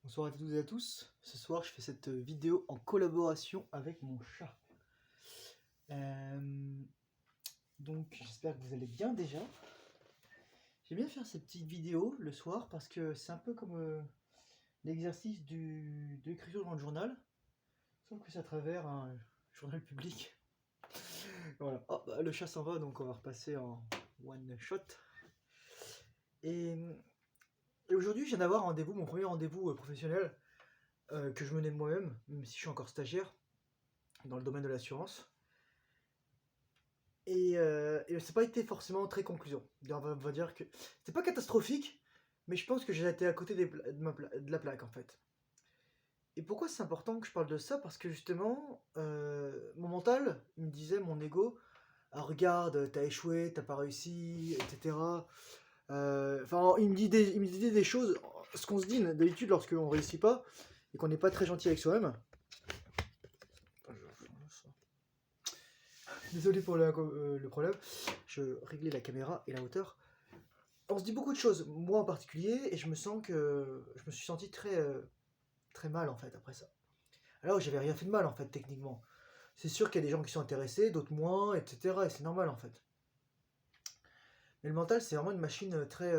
Bonsoir à toutes et à tous. Ce soir, je fais cette vidéo en collaboration avec mon chat. Euh, donc, j'espère que vous allez bien déjà. J'aime bien faire ces petites vidéos le soir parce que c'est un peu comme l'exercice de l'écriture dans le journal, sauf que c'est à travers un journal public. Voilà. Oh, bah, le chat s'en va, donc on va repasser en one shot. Et, et aujourd'hui, je viens d'avoir un rendez-vous, mon premier rendez-vous professionnel que je menais moi-même, même si je suis encore stagiaire dans le domaine de l'assurance. Et ça n'a pas été forcément très conclusion. On va dire que c'était pas catastrophique, mais je pense que j'ai été à côté de la plaque en fait. Et pourquoi c'est important que je parle de ça? Parce que justement, mon mental, il me disait, mon ego, ah, regarde, t'as échoué, t'as pas réussi, etc. Enfin, il me disait des choses, ce qu'on se dit d'habitude lorsqu'on réussit pas et qu'on n'est pas très gentil avec soi-même. Désolé pour le problème, je réglais la caméra et la hauteur. On se dit beaucoup de choses, moi en particulier, et je me suis senti très mal en fait après ça. Alors j'avais rien fait de mal en fait techniquement. C'est sûr qu'il y a des gens qui sont intéressés, d'autres moins, etc. Et c'est normal en fait. Mais le mental c'est vraiment une machine très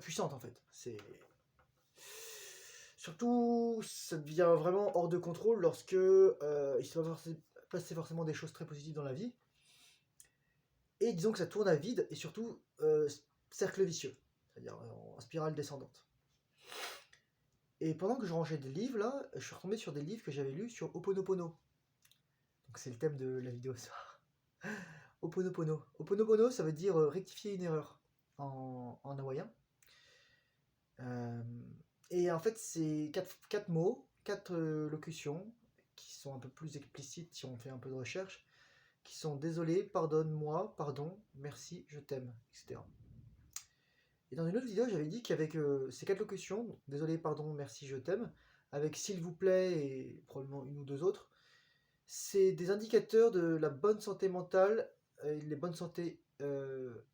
puissante en fait. C'est surtout ça devient vraiment hors de contrôle lorsque il se va passer forcément des choses très positives dans la vie. Et disons que ça tourne à vide et surtout cercle vicieux, c'est-à-dire en spirale descendante. Et pendant que je rangeais des livres, là, je suis retombé sur des livres que j'avais lus sur Ho'oponopono. Donc c'est le thème de la vidéo ce soir. Ho'oponopono. Ho'oponopono, ça veut dire rectifier une erreur en hawaïen. Euh, et en fait, c'est quatre mots, quatre locutions qui sont un peu plus explicites si on fait un peu de recherche, qui sont désolé, pardonne-moi, pardon, merci, je t'aime, etc. Et dans une autre vidéo, j'avais dit qu'avec ces quatre locutions, désolé, pardon, merci, je t'aime, avec s'il vous plaît et probablement une ou deux autres, c'est des indicateurs de la bonne santé mentale, et les bonnes santé de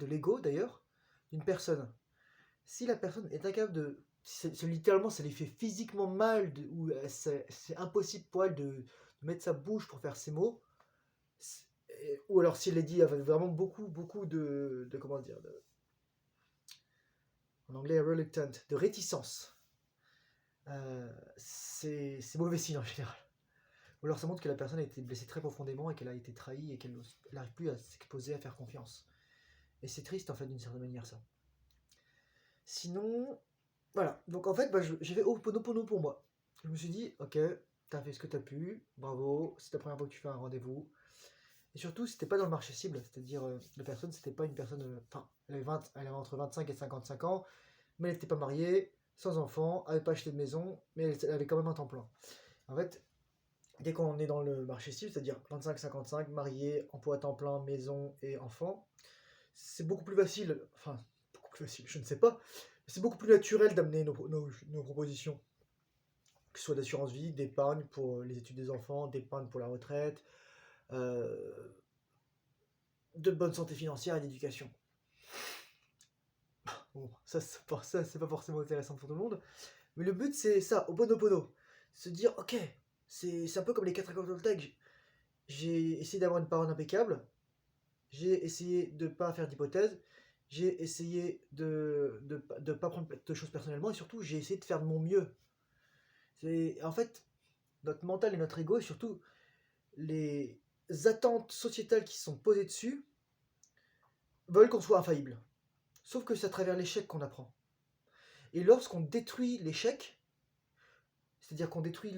l'ego d'ailleurs, d'une personne. Si la personne est incapable de... littéralement, ça lui fait physiquement mal, ou c'est impossible pour elle de mettre sa bouche pour faire ces mots, ou alors si elle les dit avec vraiment beaucoup comment dire, en anglais reluctant, de réticence, c'est mauvais signe en général. Ou alors ça montre que la personne a été blessée très profondément et qu'elle a été trahie et qu'elle n'arrive plus à s'exposer, à faire confiance. Et c'est triste en fait d'une certaine manière ça. Sinon, voilà. Donc en fait, j'ai fait Ho'oponopono pour moi. Je me suis dit, ok, t'as fait ce que t'as pu, bravo, c'est la première fois que tu fais un rendez-vous. Et surtout, c'était pas dans le marché cible, c'est-à-dire la personne, c'était pas une personne. Enfin, elle avait entre 25 et 55 ans, mais elle n'était pas mariée, sans enfant, elle n'avait pas acheté de maison, mais elle avait quand même un temps plein. En fait, dès qu'on est dans le marché cible, c'est-à-dire 25-55, marié, emploi à temps plein, maison et enfant, c'est beaucoup plus facile, enfin, beaucoup plus facile, je ne sais pas, mais c'est beaucoup plus naturel d'amener nos propositions, que ce soit d'assurance vie, d'épargne pour les études des enfants, d'épargne pour la retraite, euh, de bonne santé financière et d'éducation. Bon, ça c'est pas forcément intéressant pour tout le monde, mais le but c'est ça, au Ho'oponopono, se dire, ok, c'est un peu comme les 4 accords Toltec. J'ai essayé d'avoir une parole impeccable, j'ai essayé de ne pas faire d'hypothèses, j'ai essayé de pas prendre de choses personnellement, et surtout j'ai essayé de faire de mon mieux. En fait, notre mental et notre ego, et surtout les attentes sociétales qui sont posées dessus, veulent qu'on soit infaillible. Sauf que c'est à travers l'échec qu'on apprend. Et lorsqu'on détruit l'échec, c'est-à-dire qu'on détruit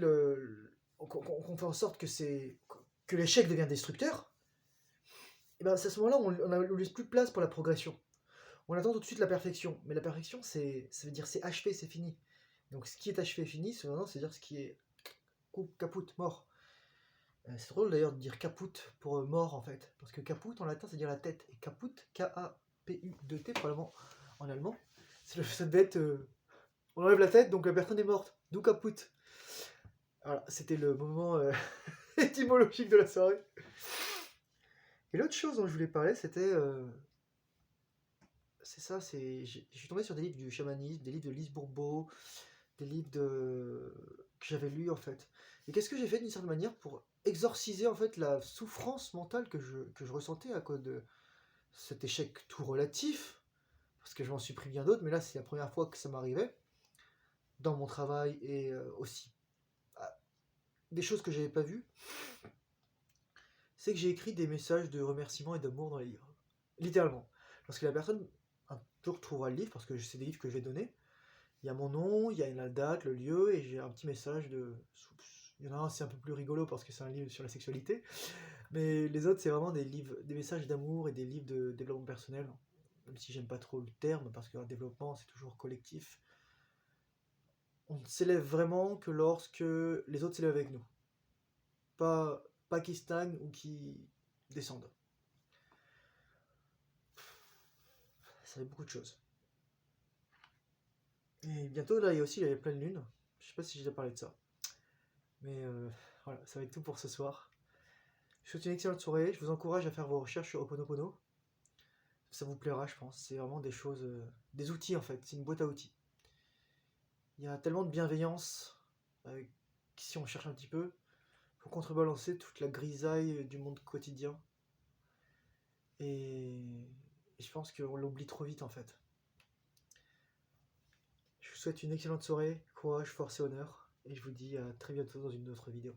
qu'on fait en sorte que l'échec devient destructeur, et ben c'est à ce moment-là on laisse plus de place pour la progression. On attend tout de suite la perfection, mais la perfection, ça veut dire c'est achevé, c'est fini. Donc ce qui est achevé, fini, c'est-à-dire ce qui est caput, mort. C'est drôle d'ailleurs de dire caput pour mort en fait, parce que caput en latin, c'est dire la tête, et caput, K-A-P-U-2-T, probablement en allemand, ça devait être on enlève la tête, donc la personne est morte, d'où caput. Voilà, c'était le moment étymologique de la soirée. Et l'autre chose dont je voulais parler, c'était c'est ça, je suis tombé sur des livres du chamanisme, des livres de Lise Bourbeau, des que j'avais lus en fait. Et qu'est-ce que j'ai fait d'une certaine manière pour exorciser en fait la souffrance mentale que je ressentais à cause de cet échec tout relatif, parce que je m'en suis pris bien d'autres, mais là c'est la première fois que ça m'arrivait, dans mon travail et aussi ah, des choses que j'avais pas vues, c'est que j'ai écrit des messages de remerciement et d'amour dans les livres. Littéralement. Lorsque la personne un jour trouvera le livre, parce que c'est des livres que je vais donner, il y a mon nom, il y a la date, le lieu, et j'ai un petit message de... Il y en a un, c'est un peu plus rigolo parce que c'est un livre sur la sexualité, mais les autres, c'est vraiment des livres, des messages d'amour et des livres de développement personnel, même si j'aime pas trop le terme, parce qu'un développement, c'est toujours collectif. On ne s'élève vraiment que lorsque les autres s'élèvent avec nous. Pas qui stagnent ou qui descendent. Ça fait beaucoup de choses. Et bientôt, là, il y a aussi la pleine lune. Je sais pas si j'ai déjà parlé de ça. Mais voilà, ça va être tout pour ce soir. Je vous souhaite une excellente soirée. Je vous encourage à faire vos recherches sur Ho'oponopono. Ça vous plaira, je pense. C'est vraiment des choses, des outils en fait. C'est une boîte à outils. Il y a tellement de bienveillance si on cherche un petit peu pour contrebalancer toute la grisaille du monde quotidien. Et je pense qu'on l'oublie trop vite en fait. Je vous souhaite une excellente soirée, courage, force et honneur. Et je vous dis à très bientôt dans une autre vidéo.